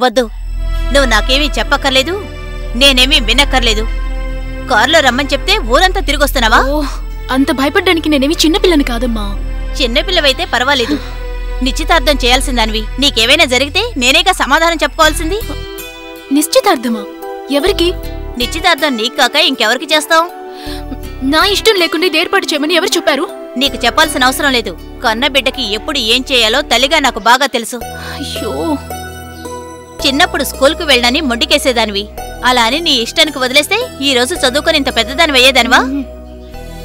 వద్దు, నువ్వు నాకేమీ చెప్పక్కర్లేదు, నేనేమీ వినక్కర్లేదు. కారులో రమ్మని చెప్తే ఊరంతా తిరిగొస్తున్నావా? అంత భయపడ్డానికి నేనేమి చిన్నపిల్లని కాదమ్మా. చిన్నపిల్లవైతే పర్వాలేదు, నిశ్చితార్థం చేయాల్సిందానివి. నీకేమైనా జరిగితే నేనేగా సమాధానం చెప్పుకోవాల్సింది. నిశ్చితార్థమా? ఎవరికి? నిశ్చితార్థం నీకు కాక ఇంకెవరికి చేస్తావు? నా ఇష్టం లేకుండా ఏర్పాటు చేయమని ఎవరు చెప్పారు? నీకు చెప్పాల్సిన అవసరం లేదు. కన్నబిడ్డకి ఎప్పుడు ఏం చేయాలో తల్లిగా నాకు బాగా తెలుసు. అయ్యో, చిన్నప్పుడు స్కూల్కు వెళ్ళనని మొండికేసేదానివి. అలా అని నీ ఇష్టానికి వదిలేస్తే ఈ రోజు చదువుకొని ఇంత పెద్దదానివి అయ్యేదానివా?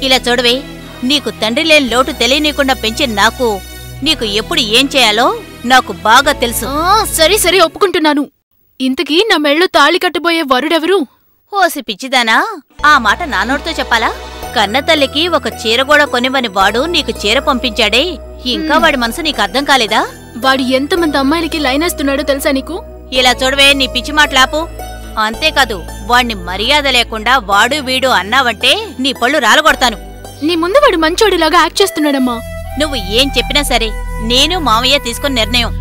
ఇలా చూడవే, నీకు తండ్రి లేని లోటు తెలియనీయకుండా పెంచిన నాకు నీకు ఎప్పుడు ఏం చేయాలో నాకు బాగా తెలుసు. సరే సరే ఒప్పుకుంటున్నాను. ఇంతకీ నా మెళ్ళో తాళి కట్టబోయే వరుడెవరు? ఓసి పిచ్చిదానా, ఆ మాట నానోడితో చెప్పాలా? కన్నతల్లికి ఒక చీర కూడా కొనివని వాడు నీకు చీర పంపించాడే, ఇంకా వాడి మనసు నీకు అర్థం కాలేదా? వాడు ఎంతమంది అమ్మాయిలకి లైనేస్తున్నాడో తెలుసా నీకు? ఇలా చూడవే, నీ పిచ్చి మాటలాపు. అంతేకాదు, వాణ్ణి మర్యాద లేకుండా వాడు వీడు అన్నావంటే నీ పళ్ళు రాలగొడతాను. నీ ముందు వాడు మంచోడిలాగా యాక్ట్ చేస్తున్నాడమ్మా. నువ్వు ఏం చెప్పినా సరే నేను మామయ్య తీసుకున్న నిర్ణయం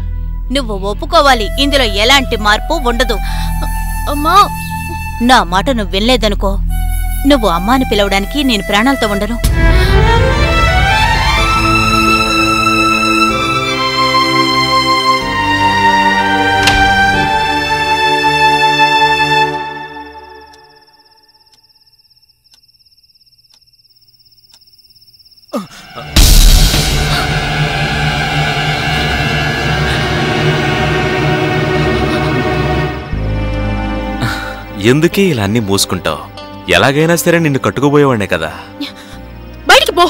నువ్వు ఒప్పుకోవాలి. ఇందులో ఎలాంటి మార్పు ఉండదు. అమ్మా, నా మాట నువ్వు వినలేదనుకో, నువ్వు అమ్మాని పిలవడానికి నేను ప్రాణాలతో ఉండను. ఎందుకే ఇలా అన్ని మూసుకుంటావు? ఎలాగైనా సరే నిన్ను కట్టుకుపోయేవాడినే కదా. బయటికి పో.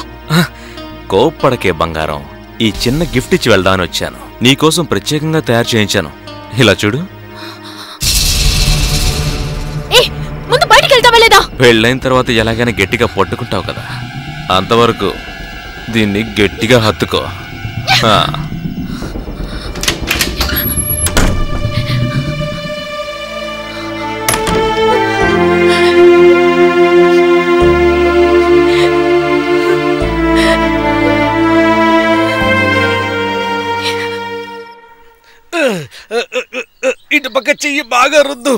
కోప్పడకే బంగారం, ఈ చిన్న గిఫ్ట్ ఇచ్చి వెళ్దామని వచ్చాను. నీకోసం ప్రత్యేకంగా తయారు చేయించాను. ఇలా చూడు. ముందు బయటికి వెళ్తావా లేదా? పెళ్ళైన తర్వాత ఎలాగైనా గట్టిగా పట్టుకుంటావు కదా, అంతవరకు దీన్ని గట్టిగా హత్తుకో. ఇటు పక్క చెయ్యి బాగా రుద్దు.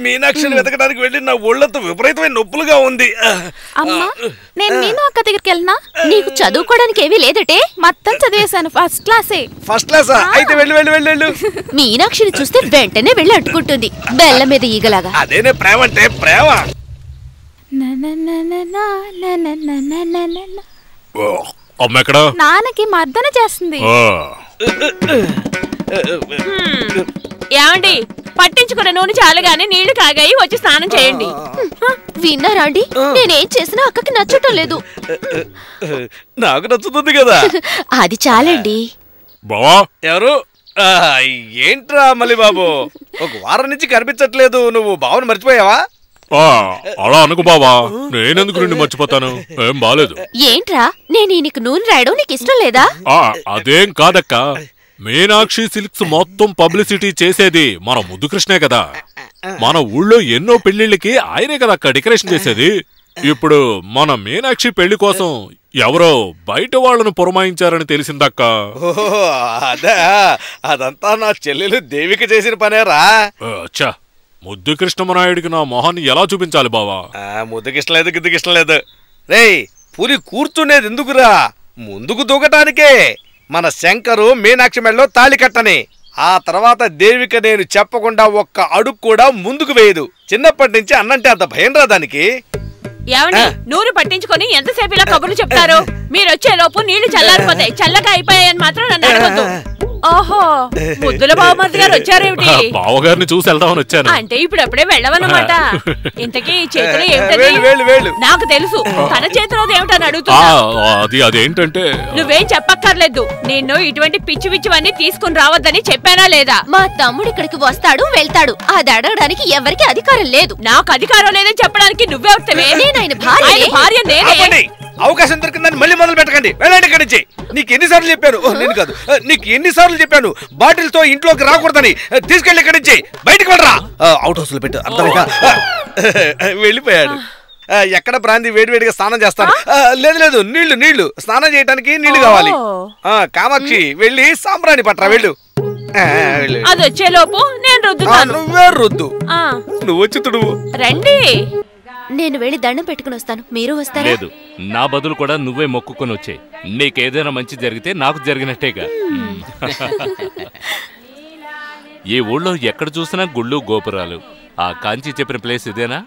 మీనాక్షిని వెతకడానికి వెళ్ళి నా ఒళ్ళంతా విపరీతమైన నొప్పులుగా ఉంది. అమ్మా, నేను మీను అక్క దగ్గరికి వెళ్ళినా? నీకు చదువుకోవడానికి ఏమీ లేదటే? మొత్తం చదివేశాను, ఫస్ట్ క్లాసే. ఫస్ట్ క్లాసా? అయితే వెళ్ళు వెళ్ళు వెళ్ళు. మీనాక్షిని చూస్తే వెంటనే వెళ్ళి అట్టుకుంటుంది బెల్ల మీద ఈగలాగా. అదేనే ప్రేమ అంటే, ప్రేమ. నాన్నకి మర్దన చేస్తుంది. ఏమండి, పట్టించుకున్న నూనె చాలుగానే నీళ్లు కాగాయి, వచ్చి స్నానం చేయండి. విన్నారా అండి, నేనేం చేసినా అక్కకి నచ్చటం లేదు. నాకు నచ్చుతుంది కదా. అది చాలండి. బావా ఎవరు? ఏంట్రా మళ్ళీ బాబు, ఒక వారం నుంచి కనిపించట్లేదు. నువ్వు బావని మర్చిపోయావా? అలా అనుకు బావా, నేనెందుకు నిన్ను మర్చిపోతాను? ఏం బాలేదు. ఏంట్రా, నేను నీకు నూనె రాయడం నీకు ఇష్టం లేదా? అదేం కాదక్క, మీనాక్షి సిల్క్స్ మొత్తం పబ్లిసిటీ చేసేది మన ముద్దుకృష్ణే కదా. మన ఊళ్ళో ఎన్నో పెళ్లిళ్ళకి ఆయనే కదా అక్క డెకరేషన్ చేసేది. ఇప్పుడు మన మీనాక్షి పెళ్లి కోసం ఎవరో బయట వాళ్ళను పురమాయించారని తెలిసిందక్క. అదే, అదంతా నా చెల్లెలు దేవిక చేసిన పనేరా. అచ్చా, ముద్దుకృష్ణమనాయుడికి నా మొహాన్ని ఎలా చూపించాలి బావా? ముద్దుకిష్టం లేదు, గిద్దుకిష్టం లేదు. రేయ్, పులి కూర్చునేది ఎందుకురా? ముందుకు దూకటానికే. మన శంకరు మీనాక్షి మెడలో తాళి కట్టని. ఆ తర్వాత దేవిక నేను చెప్పకుండా ఒక్క అడుగు కూడా ముందుకు వేయదు. చిన్నప్పటి నుంచి అన్నంటే అంత భయం రా దానికి. ఏమండి, నూరు పట్టించుకొని ఎంతసేపు ఇలా కబుర్లు చెప్తారు? మీరొచ్చే లోపు నీళ్లు చల్లారిపోతాయి. చల్లగా అయిపోయాయని మాత్రం నన్ను అడగొద్దు. ఓహో, ముద్దుల బావమర్ది గారు వచ్చారేమిటి? బావగారిని చూసి వెళ్దామని వచ్చాను. అంటే ఇప్పుడప్పుడే వెళ్ళవన్నమాట. ఇంతకీ చేతిలో ఏమిటది? నాకు తెలుసు, తన చేతిలో ఏమిటని అడుగుతున్నా. అదేంటంటే, నువ్వేం చెప్పక్కర్లేదు. నిన్ను ఇటువంటి పిచ్చి పిచ్చివన్నీ తీసుకుని రావద్దని చెప్పానా లేదా? మా తమ్ముడు ఇక్కడికి వస్తాడు వెళ్తాడు, అది అడగడానికి ఎవరికి అధికారం లేదు. నాకు అధికారం లేదని చెప్పడానికి నువ్వెవరితవే? నేను ఆయన భార్య. నేనే. అవకాశం దొరికిందని మళ్ళీ మొదలు పెట్టకండి. వెళ్ళండి ఇక్కడి నుంచి. నీకు ఎన్నిసార్లు చెప్పాను? నేను కాదు, నీకు ఎన్నిసార్లు చెప్పాను బాటిల్ తో ఇంట్లోకి రాకూడదని? తీసుకెళ్ళి ఇక్కడి నుంచి బయటకు వెళ్ళరా. అవుట్ హౌస్ లో పెట్టు, అర్థమైందా? వెళ్ళిపోయాడు. ఎక్కడ బ్రాంది వేడివేడిగా స్నానం చేస్తాను. లేదు లేదు, నీళ్లు స్నానం చేయడానికి నీళ్లు కావాలి. కామాక్షి, వెళ్ళి సాంబ్రాణి పట్రా, వెళ్ళు. అది వచ్చేలోపు నేను రుద్దుతాను. నువ్వే రుద్దు. ఆ, నువ్వు వచ్చి తుడువు. రండి. నేను వెళ్ళి దండం పెట్టుకుని వస్తాను. మీరు వస్తారా? లేదు, నా బదులు కూడా నువ్వే మొక్కుకొని వచ్చే. నీకేదైనా మంచి జరిగితే నాకు జరిగినట్టేగా. ఈ ఊళ్ళో ఎక్కడ చూసినా గుళ్ళు గోపురాలు. ఆ కాంచి చెప్పిన ప్లేస్ ఇదేనా?